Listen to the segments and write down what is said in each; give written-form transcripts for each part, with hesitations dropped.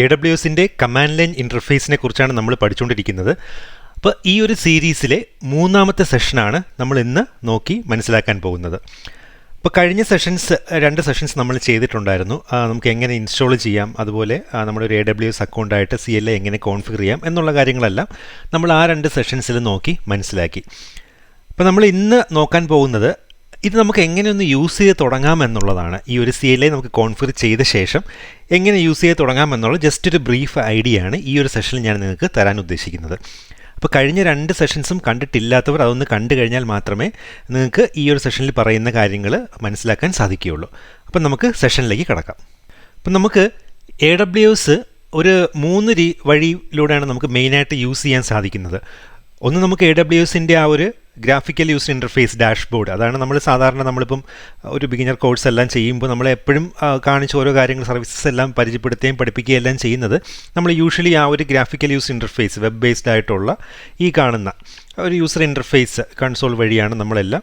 AWSന്റെ command line ഇൻ്റർഫേസിനെ കുറിച്ചാണ് നമ്മൾ പഠിച്ചുകൊണ്ടിരിക്കുന്നത്. അപ്പോൾ ഈ ഒരു സീരീസിലെ മൂന്നാമത്തെ സെഷനാണ് നമ്മൾ ഇന്ന് നോക്കി മനസ്സിലാക്കാൻ പോകുന്നത്. ഇപ്പോൾ കഴിഞ്ഞ രണ്ട് സെഷൻസ് നമ്മൾ ചെയ്തിട്ടുണ്ടായിരുന്നു. നമുക്ക് എങ്ങനെ ഇൻസ്റ്റാൾ ചെയ്യാം, അതുപോലെ നമ്മുടെ ഒരു AWS അക്കൗണ്ടായിട്ട് CLI എങ്ങനെ കോൺഫിഗർ ചെയ്യാം എന്നുള്ള കാര്യങ്ങളെല്ലാം നമ്മൾ ആ രണ്ട് സെഷൻസിൽ നോക്കി മനസ്സിലാക്കി. അപ്പോൾ നമ്മൾ ഇന്ന് നോക്കാൻ പോകുന്നത് ഇത് നമുക്ക് എങ്ങനെ ഒന്ന് യൂസ് ചെയ്ത് തുടങ്ങാമെന്നുള്ളതാണ്. ഈ ഒരു CLI നമുക്ക് കോൺഫിഗർ ചെയ്ത ശേഷം എങ്ങനെ യൂസ് ചെയ്ത് തുടങ്ങാമെന്നുള്ള ജസ്റ്റ് ഒരു ബ്രീഫ് ഐഡിയ ആണ് ഈ ഒരു സെഷനിൽ ഞാൻ നിങ്ങൾക്ക് തരാൻ ഉദ്ദേശിക്കുന്നത്. അപ്പോൾ കഴിഞ്ഞ രണ്ട് സെഷൻസും കണ്ടിട്ടില്ലാത്തവർ അതൊന്ന് കണ്ടു കഴിഞ്ഞാൽ മാത്രമേ നിങ്ങൾക്ക് ഈ ഒരു സെഷനിൽ പറയുന്ന കാര്യങ്ങൾ മനസ്സിലാക്കാൻ സാധിക്കുകയുള്ളൂ. അപ്പം നമുക്ക് സെഷനിലേക്ക് കടക്കാം. അപ്പം നമുക്ക് AWS ഒരു 3 വഴിയിലൂടെയാണ് നമുക്ക് മെയിനായിട്ട് യൂസ് ചെയ്യാൻ സാധിക്കുന്നത്. ഒന്ന്, നമുക്ക് AWSന്റെ ആ ഒരു ഗ്രാഫിക്കൽ യൂസർ ഇൻ്റർഫേസ് ഡാഷ്ബോർഡ്, അതാണ് നമ്മളിപ്പം ഒരു ബിഗിനർ കോഴ്സ് എല്ലാം ചെയ്യുമ്പോൾ നമ്മൾ എപ്പോഴും കാണിച്ച് ഓരോ കാര്യങ്ങൾ സർവീസസ് എല്ലാം പരിചയപ്പെടുത്തുകയും പഠിപ്പിക്കുകയും എല്ലാം ചെയ്യുന്നത് നമ്മൾ യൂഷ്വലി ആ ഒരു graphical user interface web based ആയിട്ടുള്ള ഈ കാണുന്ന ഒരു യൂസർ ഇൻ്റർഫേസ് കൺസോൾ വഴിയാണ് നമ്മളെല്ലാം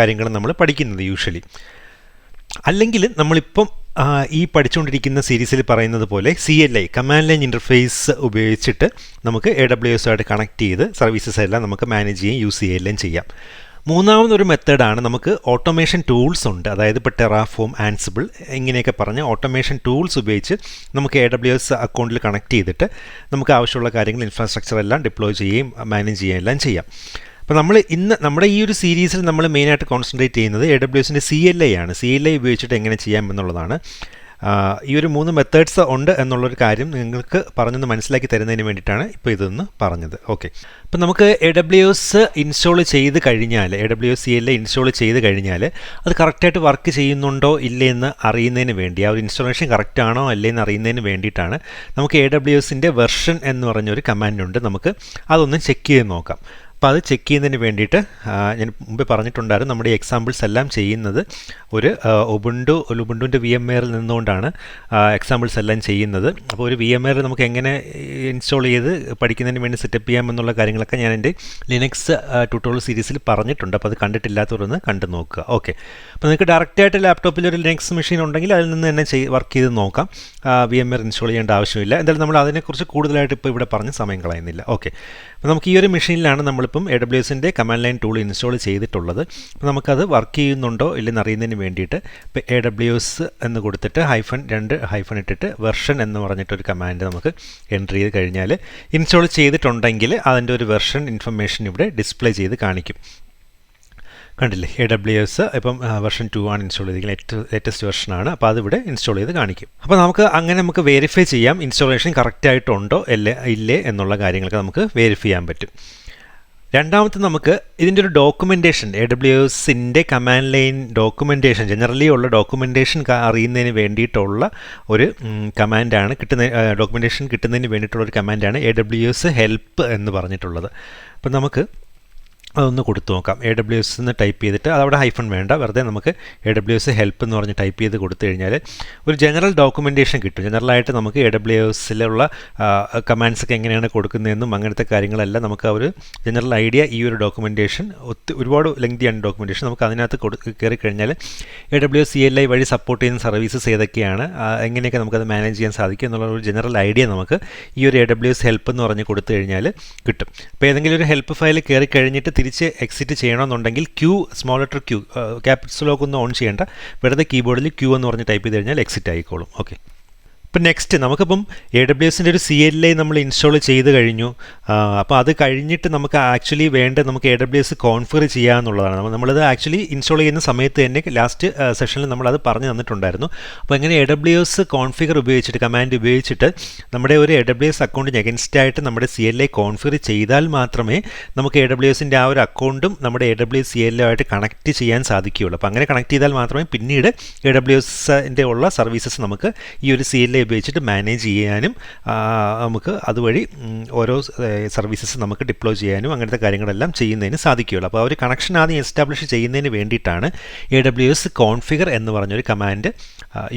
കാര്യങ്ങളും നമ്മൾ പഠിക്കുന്നത് യൂഷ്വലി. അല്ലെങ്കിൽ നമ്മളിപ്പം ഈ പഠിച്ചുകൊണ്ടിരിക്കുന്ന സീരീസിൽ പറയുന്നത് പോലെ CLI കമാൻഡ് ലൈൻ ഇൻ്റർഫേസ് ഉപയോഗിച്ചിട്ട് നമുക്ക് AWS ആയിട്ട് കണക്ട് ചെയ്ത് സർവീസസ് എല്ലാം നമുക്ക് മാനേജ് ചെയ്യുകയും യൂസ് ചെയ്യുകയെല്ലാം ചെയ്യാം. മൂന്നാമതൊരു മെത്തേഡാണ്, നമുക്ക് ഓട്ടോമേഷൻ ടൂൾസ് ഉണ്ട്. അതായത് ഇപ്പോൾ ടെറാഫോം, ആൻസിബിൾ ഇങ്ങനെയൊക്കെ പറഞ്ഞ് ഓട്ടോമേഷൻ ടൂൾസ് ഉപയോഗിച്ച് നമുക്ക് AWS അക്കൗണ്ടിൽ കണക്ട് ചെയ്തിട്ട് നമുക്ക് ആവശ്യമുള്ള കാര്യങ്ങൾ ഇൻഫ്രാസ്ട്രക്ചർ എല്ലാം ഡിപ്ലോയ് ചെയ്യുകയും മാനേജ് ചെയ്യുകയും എല്ലാം ചെയ്യാം. അപ്പോൾ നമ്മൾ ഇന്ന് നമ്മുടെ ഈ ഒരു സീരീസിൽ നമ്മൾ മെയിനായിട്ട് കോൺസെൻട്രേറ്റ് ചെയ്യുന്നത് AWSന്റെ CLI ആണ്. CLI ഉപയോഗിച്ചിട്ട് എങ്ങനെ ചെയ്യാം എന്നുള്ളതാണ്. ഈ ഒരു 3 മെത്തേഡ്സ് ഉണ്ട് എന്നുള്ളൊരു കാര്യം നിങ്ങൾക്ക് പറഞ്ഞൊന്ന് മനസ്സിലാക്കി തരുന്നതിന് വേണ്ടിയിട്ടാണ് ഇപ്പോൾ ഇതൊന്ന് പറഞ്ഞത്. ഓക്കെ, അപ്പോൾ നമുക്ക് AWS ഇൻസ്റ്റാൾ ചെയ്ത് കഴിഞ്ഞാൽ, AWS CLI ഇൻസ്റ്റാൾ ചെയ്ത് കഴിഞ്ഞാൽ അത് കറക്റ്റായിട്ട് വർക്ക് ചെയ്യുന്നുണ്ടോ ഇല്ലേ എന്ന് അറിയുന്നതിന് വേണ്ടി, ആ ഒരു ഇൻസ്റ്റാളേഷൻ കറക്റ്റ് ആണോ അല്ലേ എന്ന് അറിയുന്നതിന് വേണ്ടിയിട്ടാണ് നമുക്ക് AWSന്റെ വെർഷൻ എന്ന് പറഞ്ഞൊരു കമാൻഡുണ്ട്. നമുക്ക് അതൊന്ന് ചെക്ക് ചെയ്ത് നോക്കാം. അപ്പോൾ അത് ചെക്ക് ചെയ്യുന്നതിന് വേണ്ടിയിട്ട് ഞാൻ മുമ്പ് പറഞ്ഞിട്ടുണ്ടായിരുന്നു, നമ്മുടെ എക്സാമ്പിൾസ് എല്ലാം ചെയ്യുന്നത് ഒരു ഉബുണ്ടുവിൻ്റെ VMware നിന്നുകൊണ്ടാണ് എക്സാമ്പിൾസ് എല്ലാം ചെയ്യുന്നത്. അപ്പോൾ ഒരു VMware നമുക്ക് എങ്ങനെ ഇൻസ്റ്റാൾ ചെയ്ത് പഠിക്കുന്നതിന് വേണ്ടി സെറ്റപ്പ് ചെയ്യാമെന്നുള്ള കാര്യങ്ങളൊക്കെ ഞാൻ എൻ്റെ ലിനക്സ് ട്യൂട്ടോറിയൽ സീരീസിൽ പറഞ്ഞിട്ടുണ്ട്. അപ്പോൾ അത് കണ്ടിട്ടില്ലാത്തവരൊന്ന് കണ്ടു നോക്കുക. ഓക്കെ, അപ്പോൾ നിങ്ങൾക്ക് ഡയറക്റ്റായിട്ട് ലാപ്ടോപ്പിൽ ഒരു ലിനക്സ് മെഷീൻ ഉണ്ടെങ്കിൽ അതിൽ നിന്ന് തന്നെ വർക്ക് ചെയ്ത് നോക്കാം. VMware ഇൻസ്റ്റാൾ ചെയ്യേണ്ട ആവശ്യമില്ല. എന്തായാലും നമ്മൾ അതിനെക്കുറിച്ച് കൂടുതലായിട്ട് ഇപ്പോൾ ഇവിടെ പറഞ്ഞ് സമയം കളയുന്നില്ല. ഓക്കെ, അപ്പോൾ നമുക്ക് ഈ ഒരു മെഷീനിലാണ് നമ്മളിപ്പം AWSന്റെ കമാൻഡ് ലൈൻ ടൂൾ ഇൻസ്റ്റാൾ ചെയ്തിട്ടുള്ളത്. അപ്പോൾ നമുക്കത് വർക്ക് ചെയ്യുന്നുണ്ടോ ഇല്ലെന്ന് അറിയുന്നതിന് വേണ്ടിയിട്ട് ഇപ്പോൾ AWS എന്ന് കൊടുത്തിട്ട് -2 ഇട്ടിട്ട് വെർഷൻ എന്ന് പറഞ്ഞിട്ടൊരു കമാൻഡ് നമുക്ക് എൻ്റർ ചെയ്ത് കഴിഞ്ഞാൽ ഇൻസ്റ്റാൾ ചെയ്തിട്ടുണ്ടെങ്കിൽ അതിൻ്റെ ഒരു വെർഷൻ ഇൻഫർമേഷൻ ഇവിടെ ഡിസ്പ്ലേ ചെയ്ത് കാണിക്കും. കണ്ടില്ലേ, AWS ഇപ്പം വെർഷൻ 2 ആണ് ഇൻസ്റ്റാൾ ചെയ്തിരിക്കുന്നത്, ലേറ്റസ്റ്റ് വെർഷനാണ്. അപ്പോൾ അതിവിടെ ഇൻസ്റ്റാൾ ചെയ്ത് കാണിക്കും. അപ്പോൾ നമുക്ക് വെരിഫൈ ചെയ്യാം ഇൻസ്റ്റാളേഷൻ കറക്റ്റായിട്ടുണ്ടോ ഇല്ലേ എന്നുള്ള കാര്യങ്ങളൊക്കെ നമുക്ക് വെരിഫൈ ചെയ്യാൻ പറ്റും. രണ്ടാമത്തെ, നമുക്ക് ഇതിൻ്റെ ഒരു ഡോക്യുമെൻറ്റേഷൻ, AWSന്റെ കമാൻഡ് ലൈൻ ഡോക്യുമെൻറ്റേഷൻ, ജനറലി ഉള്ള ഡോക്യുമെൻറ്റേഷൻ അറിയുന്നതിന് വേണ്ടിയിട്ടുള്ള ഒരു കമാൻഡാണ് ഡോക്യുമെൻറ്റേഷൻ കിട്ടുന്നതിന് വേണ്ടിയിട്ടുള്ള ഒരു കമാൻഡാണ് AWS ഹെൽപ്പ് എന്ന് പറഞ്ഞിട്ടുള്ളത്. അപ്പോൾ നമുക്ക് അതൊന്ന് കൊടുത്തു നോക്കാം. AWS എന്ന് ടൈപ്പ് ചെയ്തിട്ട്, അതവിടെ ഹൈഫൺ വേണ്ട, വെറുതെ നമുക്ക് AWS ഹെൽപ്പ് എന്ന് പറഞ്ഞ് ടൈപ്പ് ചെയ്ത് കൊടുത്തു കഴിഞ്ഞാൽ ഒരു ജനറൽ ഡോക്യുമെൻറ്റേഷൻ കിട്ടും. ജനറലായിട്ട് നമുക്ക് AWSലുള്ള കമാൻഡ്സ് ഒക്കെ എങ്ങനെയാണ് കൊടുക്കുന്നതെന്നും അങ്ങനത്തെ കാര്യങ്ങളെല്ലാം നമുക്ക് ഒരു ജനറൽ ഐഡിയ ഈ ഒരു ഡോക്യുമെൻറ്റേഷൻ, ഒരുപാട് ലെങ്തിയാണ് ഡോക്യുമെൻറ്റേഷൻ. നമുക്ക് അതിനകത്ത് കയറി കഴിഞ്ഞാൽ AWS CLI വഴി സപ്പോർട്ട് ചെയ്യുന്ന സർവീസസ് ഏതൊക്കെയാണ്, എങ്ങനെയൊക്കെ നമുക്കത് മാനേജ് ചെയ്യാൻ സാധിക്കും എന്നുള്ള ഒരു ജനറൽ ഐഡിയ നമുക്ക് ഈ ഒരു AWS ഹെൽപ്പ് എന്ന് പറഞ്ഞ് കൊടുത്തു കഴിഞ്ഞാൽ കിട്ടും. അപ്പോൾ ഏതെങ്കിലും ഒരു ഹെൽപ്പ് ഫയൽ കയറി കഴിഞ്ഞിട്ട് തിരിച്ച് എക്സിറ്റ് ചെയ്യണമെന്നുണ്ടെങ്കിൽ small letter Q, capital lock ഒന്നും ഓൺ ചെയ്യേണ്ട, വെറുതെ കീബോർഡിൽ Q എന്ന് പറഞ്ഞ് ടൈപ്പ് ചെയ്ത് കഴിഞ്ഞാൽ എക്സിറ്റ് ആയിക്കോളും. ഓക്കെ, ഇപ്പം നെക്സ്റ്റ് നമുക്കിപ്പം AWSന്റെ ഒരു CLI നമ്മൾ ഇൻസ്റ്റാൾ ചെയ്ത് കഴിഞ്ഞു. അപ്പോൾ അത് കഴിഞ്ഞിട്ട് നമുക്ക് ആക്ച്വലി നമുക്ക് AWS കോൺഫിഗർ ചെയ്യാമെന്നുള്ളതാണ്. നമ്മളത് ആക്ച്വലി ഇൻസ്റ്റാൾ ചെയ്യുന്ന സമയത്ത് തന്നെ ലാസ്റ്റ് സെഷനിൽ നമ്മളത് പറഞ്ഞു തന്നിട്ടുണ്ടായിരുന്നു. അപ്പോൾ എങ്ങനെ AWS കോൺഫിഗർ ഉപയോഗിച്ചിട്ട്, കമാൻഡ് ഉപയോഗിച്ചിട്ട് നമ്മുടെ ഒരു AWS അക്കൗണ്ടിന് എഗൻസ്റ്റ് ആയിട്ട് നമ്മുടെ CLI കോൺഫിഗർ ചെയ്താൽ മാത്രമേ നമുക്ക് AWSന്റെ ആ ഒരു അക്കൗണ്ടും നമ്മുടെ AWS CLI ആയിട്ട് കണക്ട് ചെയ്യാൻ സാധിക്കുകയുള്ളൂ. അപ്പോൾ അങ്ങനെ കണക്ട് ചെയ്താൽ മാത്രമേ പിന്നീട് AWSന്റെ ഉള്ള സർവീസസ് നമുക്ക് ഈ ഒരു CLI ഉപയോഗിച്ചിട്ട് മാനേജ് ചെയ്യാനും നമുക്ക് അതുവഴി ഓരോ സർവീസസ് നമുക്ക് ഡിപ്ലോയ് ചെയ്യാനും അങ്ങനത്തെ കാര്യങ്ങളെല്ലാം ചെയ്യുന്നതിന് സാധിക്കുകയുള്ളൂ. അപ്പോൾ ആ ഒരു കണക്ഷൻ ആദ്യം എസ്റ്റാബ്ലിഷ് ചെയ്യുന്നതിന് വേണ്ടിയിട്ടാണ് AWS കോൺഫിഗർ എന്ന് പറഞ്ഞൊരു കമാൻഡ്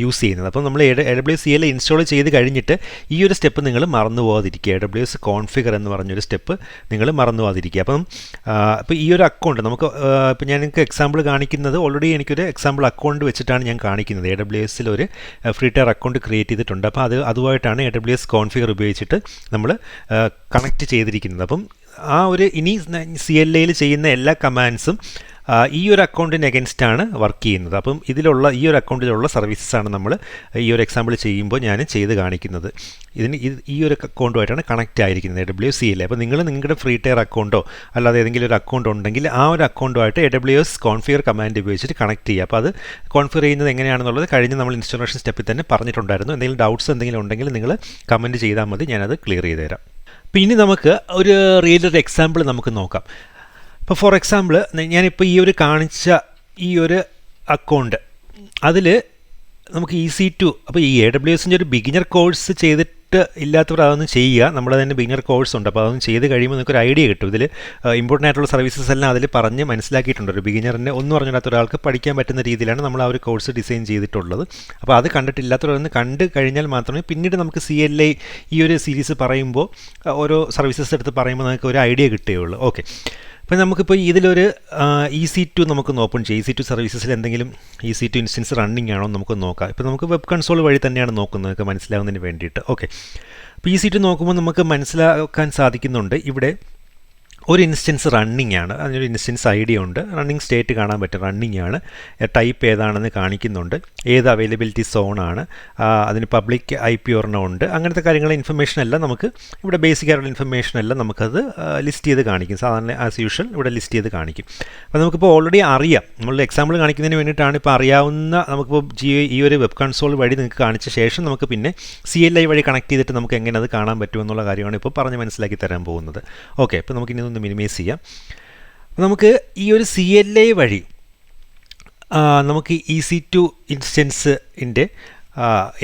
യൂസ് ചെയ്യുന്നത്. അപ്പോൾ നമ്മൾ AWS CLI ഇൻസ്റ്റാൾ ചെയ്ത് കഴിഞ്ഞിട്ട് ഈ ഒരു സ്റ്റെപ്പ് നിങ്ങൾ മറന്നു പോകാതിരിക്കുക. AWS കോൺഫിഗർ എന്ന് പറഞ്ഞൊരു സ്റ്റെപ്പ് നിങ്ങൾ മറന്നു പോകാതിരിക്കുക. അപ്പോൾ ഈ ഒരു അക്കൗണ്ട് ഇപ്പോൾ ഞാൻ നിങ്ങൾക്ക് എക്സാമ്പിൾ കാണിക്കുന്നത്, ഓൾറെഡി എനിക്കൊരു എക്സാമ്പിൾ അക്കൗണ്ട് വെച്ചിട്ടാണ് ഞാൻ കാണിക്കുന്നത്. AWSൽ ഒരു ഫ്രീ ടയർ അക്കൗണ്ട് ക്രിയേറ്റ് ചെയ്തിട്ടുണ്ട്. ഉണ്ട്. അപ്പോൾ അതുമായിട്ടാണ് AWS കോൺഫിഗർ ഉപയോഗിച്ചിട്ട് നമ്മൾ കണക്ട് ചെയ്തിരിക്കുന്നത്. അപ്പം ആ ഒരു ഇനി CLIയിൽ ചെയ്യുന്ന എല്ലാ കമാൻഡ്സും ഈ ഒരു അക്കൗണ്ടിന് അഗൻസ്റ്റാണ് വർക്ക് ചെയ്യുന്നത്. അപ്പം ഈ ഒരു അക്കൗണ്ടിലുള്ള സർവീസസാണ് നമ്മൾ ഈ ഒരു എക്സാമ്പിൾ ചെയ്യുമ്പോൾ ഞാൻ ചെയ്ത് കാണിക്കുന്നത്. ഈ ഒരു അക്കൗണ്ടുമായിട്ടാണ് കണക്റ്റ് ആയിരിക്കുന്നത് AWS CLI. അപ്പോൾ നിങ്ങൾ നിങ്ങളുടെ ഫ്രീ ടയർ അക്കൗണ്ടോ അല്ലാതെ ഏതെങ്കിലും ഒരു അക്കൗണ്ട് ഉണ്ടെങ്കിൽ ആ ഒരു അക്കൗണ്ടുമായിട്ട് AWS കോൺഫിഗർ കമാൻഡ് ഉപയോഗിച്ചിട്ട് കണക്ട് ചെയ്യുക. അപ്പോൾ അത് കോൺഫിഗർ ചെയ്യുന്നത് എങ്ങനെയാണെന്നുള്ളത് കഴിഞ്ഞ് നമ്മൾ ഇൻസ്റ്റാളേഷൻ സ്റ്റെപ്പിൽ തന്നെ പറഞ്ഞിട്ടുണ്ടായിരുന്നു. എന്തെങ്കിലും ഡൗട്ട്സ് എന്തെങ്കിലും ഉണ്ടെങ്കിൽ നിങ്ങൾ കമൻറ്റ് ചെയ്താൽ മതി, ഞാനത് ക്ലിയർ ചെയ്ത് തരാം. അപ്പോൾ ഇനി നമുക്ക് ഒരു റിയൽ എക്സാമ്പിൾ നമുക്ക് നോക്കാം. ഇപ്പോൾ ഫോർ എക്സാമ്പിൾ ഞാനിപ്പോൾ ഈ ഒരു കാണിച്ച ഈ ഒരു അക്കൗണ്ട് അതിൽ നമുക്ക് EC2 അപ്പോൾ ഈ AWSൻ്റെ ഒരു ബിഗിനർ കോഴ്സ് ചെയ്തിട്ട് ഇല്ലാത്തവർ അതൊന്നും ചെയ്യുക. നമ്മുടെ തന്നെ ബിഗിനർ കോഴ്സ് ഉണ്ട്. അപ്പോൾ അതൊന്നും ചെയ്ത് കഴിയുമ്പോൾ നിങ്ങൾക്ക് ഒരു ഐഡിയ കിട്ടും. ഇതിൽ ഇമ്പോർട്ടൻ്റ് ആയിട്ടുള്ള സർവീസസ് എല്ലാം അതിൽ പറഞ്ഞ് മനസ്സിലാക്കിയിട്ടുണ്ട്. ഒരു ബിഗിനറിനെ ഒന്നും അറിഞ്ഞിടാത്ത ഒരാൾക്ക് പഠിക്കാൻ പറ്റുന്ന രീതിയിലാണ് നമ്മൾ ആ ഒരു കോഴ്സ് ഡിസൈൻ ചെയ്തിട്ടുള്ളത്. അപ്പോൾ അത് കണ്ടിട്ടില്ലാത്തവരൊന്ന് കണ്ടു കഴിഞ്ഞാൽ മാത്രമേ പിന്നീട് നമുക്ക് CLI ഈ ഒരു സീരീസ് പറയുമ്പോൾ ഓരോ സർവീസസ് എടുത്ത് പറയുമ്പോൾ നമുക്ക് ഒരു ഐഡിയ കിട്ടുകയുള്ളൂ. ഓക്കെ, അപ്പോൾ നമുക്കിപ്പോൾ ഇതിലൊരു EC2 നമുക്കൊന്ന് ഓപ്പൺ ചെയ്യാം. EC2 സർവീസസിൽ എന്തെങ്കിലും EC2 ഇൻസ്റ്റൻസ് റണ്ണിങ് ആണോ നമുക്ക് നോക്കാം. ഇപ്പോൾ നമുക്ക് വെബ് കൺസോൾ വഴി തന്നെയാണ് നോക്കുന്നത്, നമുക്ക് മനസ്സിലാവുന്നതിന് വേണ്ടിയിട്ട്. ഓക്കെ, അപ്പോൾ EC2 നോക്കുമ്പോൾ നമുക്ക് മനസ്സിലാക്കാൻ സാധിക്കുന്നുണ്ട് ഇവിടെ ഒരു ഇൻസ്റ്റൻസ് റണ്ണിങ് ആണ്. അതിനൊരു ഇൻസ്റ്റൻസ് ID ഉണ്ട്, റണ്ണിങ് സ്റ്റേറ്റ് കാണാൻ പറ്റും, റണ്ണിങ് ആണ്, ടൈപ്പ് ഏതാണെന്ന് കാണിക്കുന്നുണ്ട്, ഏത് അവൈലബിലിറ്റി സോണാണ്, അതിന് പബ്ലിക് IP ഒരെണ്ണം ഉണ്ട്, അങ്ങനത്തെ കാര്യങ്ങൾ ഇൻഫർമേഷൻ എല്ലാം നമുക്ക് ഇവിടെ ബേസിക് ആയിട്ടുള്ള ഇൻഫർമേഷൻ എല്ലാം നമുക്കത് ലിസ്റ്റ് ചെയ്ത് കാണിക്കും. സാധാരണ ആസ് യൂഷ്വൽ ഇവിടെ ലിസ്റ്റ് ചെയ്ത് കാണിക്കും. അപ്പോൾ നമുക്കിപ്പോൾ ഓൾറെഡി അറിയാം, നമ്മൾ എക്സാമ്പിൾ കാണിക്കുന്നതിന് വേണ്ടിയിട്ടാണ് ഇപ്പോൾ അറിയാവുന്ന നമുക്കിപ്പോൾ ഈ ഒരു വെബ് കൺസോൾ വഴി നിങ്ങൾക്ക് കാണിച്ച ശേഷം നമുക്ക് പിന്നെ CLI വഴി കണക്ട് ചെയ്തിട്ട് നമുക്ക് എങ്ങനെ അത് കാണാൻ പറ്റുമെന്നുള്ള കാര്യമാണ് ഇപ്പോൾ പറഞ്ഞ് മനസ്സിലാക്കി തരാൻ പോകുന്നത്. ഓക്കെ, അപ്പോൾ നമുക്കിനി ഒന്ന് മിനിമൈസ് ചെയ്യാം. അപ്പോൾ നമുക്ക് ഈ ഒരു CLI വഴി നമുക്ക് EC2 ഇൻസ്റ്റൻസിൻ്റെ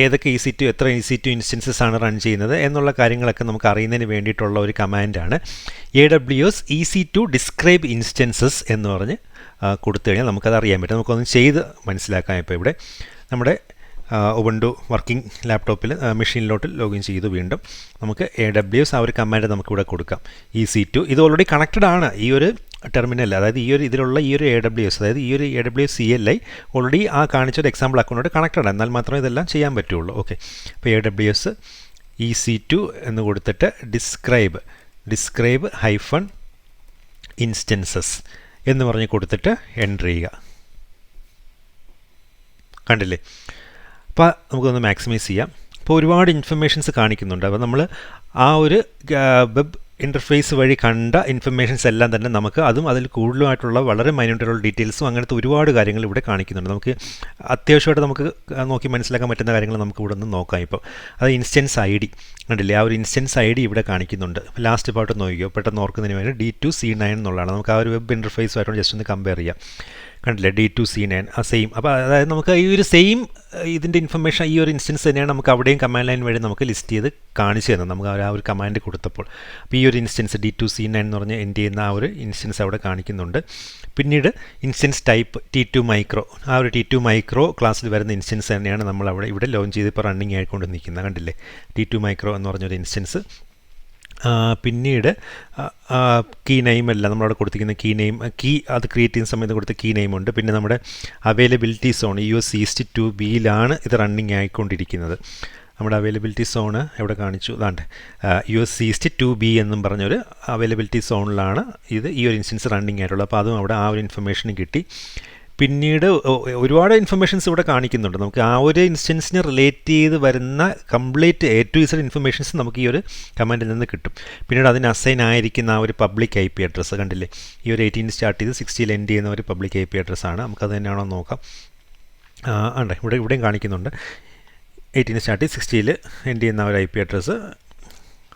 ഏതൊക്കെ എത്ര EC2 ഇൻസ്റ്റൻസസ് ആണ് റൺ ചെയ്യുന്നത് എന്നുള്ള കാര്യങ്ങളൊക്കെ നമുക്ക് അറിയുന്നതിന് വേണ്ടിയിട്ടുള്ള ഒരു കമാൻഡാണ് AWS EC2 ഡിസ്ക്രൈബ് ഇൻസ്റ്റൻസസ് എന്ന് പറഞ്ഞ് കൊടുത്തു കഴിഞ്ഞാൽ നമുക്കത് അറിയാൻ പറ്റും. നമുക്കൊന്ന് ചെയ്ത് മനസ്സിലാക്കാം. ഇപ്പോൾ ഇവിടെ നമ്മുടെ ഉബുണ്ടു വർക്കിംഗ് ലാപ്ടോപ്പിൽ മെഷീനിലോട്ട് ലോഗിൻ ചെയ്തു വീണ്ടും നമുക്ക് AWS ആ ഒരു കമാൻഡ് നമുക്കിവിടെ കൊടുക്കാം. EC2 ഇത് ഓൾറെഡി കണക്റ്റഡ് ആണ് ഈ ഒരു ടെർമിനൽ, അതായത് ഇതിലുള്ള ഈ ഒരു AWS, അതായത് ഈ ഒരു AWS CLI ഓൾറെഡി ആ കാണിച്ചൊരു എക്സാമ്പിൾ അക്കൗണ്ടോട് കണക്റ്റഡ് ആണ്, എന്നാൽ മാത്രമേ ഇതെല്ലാം ചെയ്യാൻ പറ്റുള്ളൂ. ഓക്കെ, അപ്പോൾ AWS EC2 എന്ന് കൊടുത്തിട്ട് ഡിസ്ക്രൈബ് ഹൈഫൺ ഇൻസ്റ്റൻസസ് എന്ന് പറഞ്ഞ് കൊടുത്തിട്ട് എൻ്റർ ചെയ്യുക. കണ്ടില്ലേ? അപ്പോൾ നമുക്കൊന്ന് മാക്സിമൈസ് ചെയ്യാം. അപ്പോൾ ഒരുപാട് ഇൻഫർമേഷൻസ് കാണിക്കുന്നുണ്ട്. അപ്പോൾ നമ്മൾ ആ ഒരു വെബ് ഇൻ്റർഫേസ് വഴി കണ്ട ഇൻഫർമേഷൻസ് എല്ലാം തന്നെ നമുക്ക് അതിൽ കൂടുതലുമായിട്ടുള്ള വളരെ മൈന്യൂട്ടായിട്ടുള്ള ഡീറ്റെയിൽസും അങ്ങനത്തെ ഒരുപാട് കാര്യങ്ങൾ ഇവിടെ കാണിക്കുന്നുണ്ട്. നമുക്ക് അത്യാവശ്യമായിട്ട് നമുക്ക് നോക്കി മനസ്സിലാക്കാൻ പറ്റുന്ന കാര്യങ്ങൾ നമുക്ക് ഇവിടെ നിന്ന് നോക്കാം. ഇപ്പോൾ അത് ഇൻസ്റ്റൻസ് ID കണ്ടില്ലേ, ആ ഒരു ഇൻസ്റ്റൻസ് ID ഇവിടെ കാണിക്കുന്നുണ്ട്. ലാസ്റ്റ് പാർട്ട് നോക്കിയോ, പെട്ടെന്ന് ഓർക്കുന്നതിന് വേണ്ടി D2C9 എന്നുള്ളതാണ്. നമുക്ക് ആ ഒരു വെബ് ഇൻ്റർഫേസുമായിട്ട് ജസ്റ്റ് ഒന്ന് കമ്പയർ ചെയ്യാം. കണ്ടില്ലേ, D2C9 ആ സെയിം. അപ്പോൾ അതായത് നമുക്ക് ഈ ഒരു സെയിം ഇതിൻ്റെ ഇൻഫർമേഷൻ ഈ ഒരു ഇൻസ്റ്റൻസ് തന്നെയാണ് നമുക്ക് അവിടെയും കമാൻഡ് ലൈൻ വഴി നമുക്ക് ലിസ്റ്റ് ചെയ്ത് കാണിച്ചു തന്നത്. നമുക്ക് ആ ഒരു കമാൻഡ് കൊടുത്തപ്പോൾ അപ്പോൾ ഈ ഒരു ഇൻസ്റ്റൻസ് D2C9 എന്ന് പറഞ്ഞ് എൻ്റ് ചെയ്യുന്ന ആ ഒരു ഇൻസ്റ്റൻസ് അവിടെ കാണിക്കുന്നുണ്ട്. പിന്നീട് ഇൻസ്റ്റൻസ് ടൈപ്പ് T2 മൈക്രോ, ആ ഒരു T2 മൈക്രോ ക്ലാസ്സിൽ വരുന്ന ഇൻസ്റ്റൻസ് തന്നെയാണ് നമ്മൾ ഇവിടെ ലോഞ്ച് ചെയ്ത് ഇപ്പോൾ റണ്ണിങ് ആയിക്കൊണ്ട് നിൽക്കുന്നത്. കണ്ടില്ലേ, T2 മൈക്രോ എന്ന് പറഞ്ഞൊരു ഇൻസ്റ്റൻസ്. പിന്നീട് കീ നെയിം അല്ല നമ്മളവിടെ കൊടുത്തിരിക്കുന്ന കീ അത് ക്രിയേറ്റ് ചെയ്യുന്ന സമയത്ത് കൊടുത്ത കീ നെയിം ഉണ്ട്. പിന്നെ നമ്മുടെ അവൈലബിലിറ്റി സോൺ US East 2Bയിലാണ് ഇത് റണ്ണിങ് ആയിക്കൊണ്ടിരിക്കുന്നത്. നമ്മുടെ അവൈലബിലിറ്റി സോണ് എവിടെ കാണിച്ചു, അതാണ്ട് US East 2B എന്നും പറഞ്ഞൊരു അവൈലബിലിറ്റി സോണിലാണ് ഈ ഒരു ഇൻസ്റ്റൻസ് റണ്ണിങ് ആയിട്ടുള്ളത്. അപ്പോൾ അതും അവിടെ ആ ഒരു ഇൻഫർമേഷൻ കിട്ടി. പിന്നീട് ഒരുപാട് ഇൻഫർമേഷൻസ് ഇവിടെ കാണിക്കുന്നുണ്ട്. നമുക്ക് ആ ഒരു ഇൻസ്റ്റൻസിനെ റിലേറ്റ് ചെയ്ത് വരുന്ന complete A to Z informations നമുക്ക് ഈ ഒരു കമാൻഡിൽ നിന്ന് കിട്ടും. പിന്നീട് അതിന് അസൈൻ ആയിരിക്കുന്ന ആ ഒരു പബ്ലിക് IP അഡ്രസ്സ് കണ്ടില്ലേ, ഈ ഒരു 18 സ്റ്റാർട്ട് ചെയ്ത് 60 എൻഡ് ചെയ്യുന്ന ഒരു പബ്ലിക് IP അഡ്രസ്സാണ്. നമുക്കത് തന്നെയാണോ നോക്കാം. ഉണ്ട്, ഇവിടെയും കാണിക്കുന്നുണ്ട് 18 സ്റ്റാർട്ട് ചെയ്ത് 60 എൻഡ് ചെയ്യുന്ന ഒരു IP അഡ്രസ്സ്,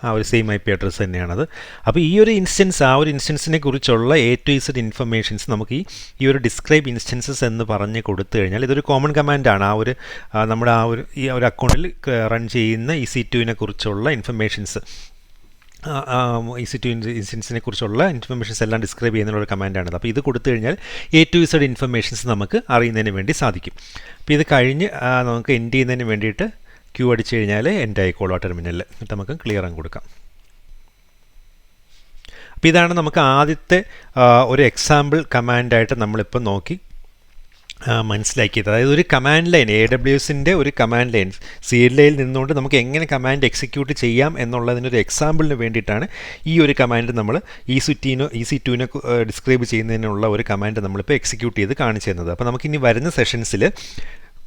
ആ ഒരു സെയിം IP അഡ്രസ്സ് തന്നെയാണത്. അപ്പോൾ ഈ ഒരു ഇൻസ്റ്റൻസ്, ആ ഒരു ഇൻസ്റ്റൻസിനെ കുറിച്ചുള്ള A to Z ഇൻഫർമേഷൻസ് നമുക്ക് ഈ ഒരു ഡിസ്ക്രൈബ് ഇൻസ്റ്റൻസസ് എന്ന് പറഞ്ഞ് കൊടുത്തു കഴിഞ്ഞാൽ ഇതൊരു കോമൺ കമാൻഡാണ്. നമ്മുടെ ഈ ഒരു അക്കൗണ്ടിൽ റൺ ചെയ്യുന്ന EC2നെ കുറിച്ചുള്ള ഇൻഫർമേഷൻസ്, EC2 ഇൻസ്റ്റൻസിനെ കുറിച്ചുള്ള ഇൻഫർമേഷൻസ് എല്ലാം ഡിസ്ക്രൈബ് ചെയ്യുന്ന ഒരു കമാൻഡാണിത്. അപ്പോൾ ഇത് കൊടുത്തു കഴിഞ്ഞാൽ A to Z ഇൻഫർമേഷൻസ് നമുക്ക് അറിയുന്നതിന് വേണ്ടി സാധിക്കും. അപ്പോൾ ഇത് കഴിഞ്ഞ് നമുക്ക് എൻഡ് ചെയ്യുന്നതിന് വേണ്ടിയിട്ട് ക്യൂ അടിച്ചു കഴിഞ്ഞാൽ എൻഡ് ആയിക്കോളൂ ആ ടെർമിനലിൽ. എന്നിട്ട് നമുക്ക് ക്ലിയർ അങ്ങ് കൊടുക്കാം. അപ്പോൾ ഇതാണ് നമുക്ക് ആദ്യത്തെ ഒരു എക്സാമ്പിൾ കമാൻഡായിട്ട് നമ്മളിപ്പോൾ നോക്കി മനസ്സിലാക്കിയത്. അതായത് ഒരു കമാൻഡ് ലൈൻ, AWSൻ്റെ ഒരു കമാൻഡ് ലൈൻ CLIയിൽ നിന്നുകൊണ്ട് നമുക്ക് എങ്ങനെ കമാൻഡ് എക്സിക്യൂട്ട് ചെയ്യാം എന്നുള്ളതിനൊരു എക്സാമ്പിളിന് വേണ്ടിയിട്ടാണ് ഈ ഒരു കമാൻഡ് നമ്മൾ EC2നെ ഡിസ്ക്രൈബ് ചെയ്യുന്നതിനുള്ള ഒരു കമാൻഡ് നമ്മളിപ്പോൾ എക്സിക്യൂട്ട് ചെയ്ത് കാണിച്ചു തന്നത്. അപ്പോൾ നമുക്കിനി വരുന്ന സെഷൻസിൽ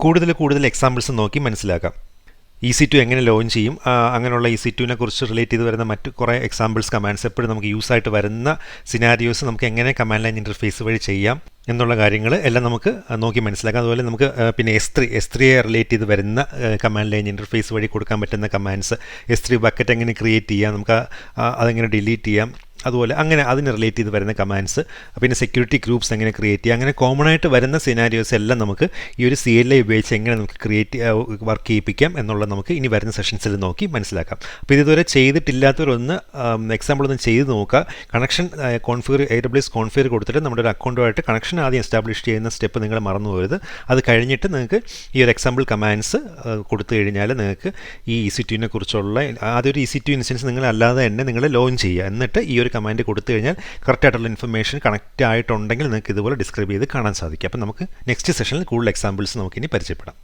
കൂടുതൽ എക്സാമ്പിൾസ് നോക്കി മനസ്സിലാക്കാം. EC2 എങ്ങനെ ലോഞ്ച് ചെയ്യും, അങ്ങനെയുള്ള EC2നെ കുറിച്ച് റിലേറ്റ് ചെയ്ത് വരുന്ന മറ്റ് കുറേ എക്സാമ്പിൾസ് കമാൻഡ്സ് എപ്പോഴും നമുക്ക് യൂസ് ആയിട്ട് വരുന്ന സിനാരിയോസ് നമുക്ക് എങ്ങനെ കമാൻഡ് ലൈൻ ഇൻ്റർഫേസ് വഴി ചെയ്യാം എന്നുള്ള കാര്യങ്ങൾ എല്ലാം നമുക്ക് നോക്കി മനസ്സിലാക്കാം. അതുപോലെ നമുക്ക് പിന്നെ S3യെ റിലേറ്റ് ചെയ്ത് വരുന്ന കമാൻഡ് ലൈൻ ഇൻ്റർഫേസ് വഴി കൊടുക്കാൻ പറ്റുന്ന കമാൻഡ്സ്, S3 ബക്കറ്റ് എങ്ങനെ ക്രിയേറ്റ് ചെയ്യാം, നമുക്ക് അതെങ്ങനെ ഡിലീറ്റ് ചെയ്യാം, അതുപോലെ അങ്ങനെ അതിന് റിലേറ്റ് ചെയ്ത് വരുന്ന കമാൻഡ്സ്, പിന്നെ സെക്യൂരിറ്റി ഗ്രൂപ്പ്സ് എങ്ങനെ ക്രിയേറ്റ് ചെയ്യുക, അങ്ങനെ കോമൺ ആയിട്ട് വരുന്ന സിനാരിയോസ് എല്ലാം നമുക്ക് ഈ ഒരു CLI ഉപയോഗിച്ച് എങ്ങനെ നമുക്ക് വർക്ക് ചെയ്യിപ്പിക്കാം എന്നുള്ളത് നമുക്ക് ഇനി വരുന്ന സെഷൻസിൽ നോക്കി മനസ്സിലാക്കാം. അപ്പോൾ ഇതുവരെ ചെയ്തിട്ടില്ലാത്തവരൊന്ന് എക്സാമ്പിൾ ഒന്ന് ചെയ്ത് നോക്കുക. കണക്ഷൻ AWS കോൺഫിഗർ കൊടുത്തിട്ട് നമ്മുടെ ഒരു അക്കൗണ്ടുമായിട്ട് കണക്ഷൻ ആദ്യം എസ്റ്റാബ്ലിഷ് ചെയ്യുന്ന സ്റ്റെപ്പ് നിങ്ങൾ മറന്നു പോകരുത്. അത് കഴിഞ്ഞിട്ട് നിങ്ങൾക്ക് ഈ ഒരു എക്സാമ്പിൾ കമാൻഡ്സ് കൊടുത്തു കഴിഞ്ഞാൽ നിങ്ങൾക്ക് ഈ EC2നെ കുറിച്ചുള്ള ആദ്യം ഒരു EC2 ഇൻസ്റ്റൻസ് നിങ്ങൾ അല്ലാതെ തന്നെ നിങ്ങൾ ലോഞ്ച് ചെയ്യുക. എന്നിട്ട് ഈ ഒരു കമാൻഡ് കൊടുത്തു കഴിഞ്ഞാൽ കറക്റ്റായിട്ടുള്ള ഇൻഫർമേഷൻ കണക്റ്റ് ആയിട്ടുണ്ടെങ്കിൽ നിങ്ങൾക്ക് ഇതുപോലെ ഡിസ്ക്രൈബ് ചെയ്ത് കാണാൻ സാധിക്കും. അപ്പോൾ നമുക്ക് നെക്സ്റ്റ് സെഷനിൽ കൂടുതൽ എക്സാമ്പിൾസ് നമുക്കിനി പരിചയപ്പെടാം.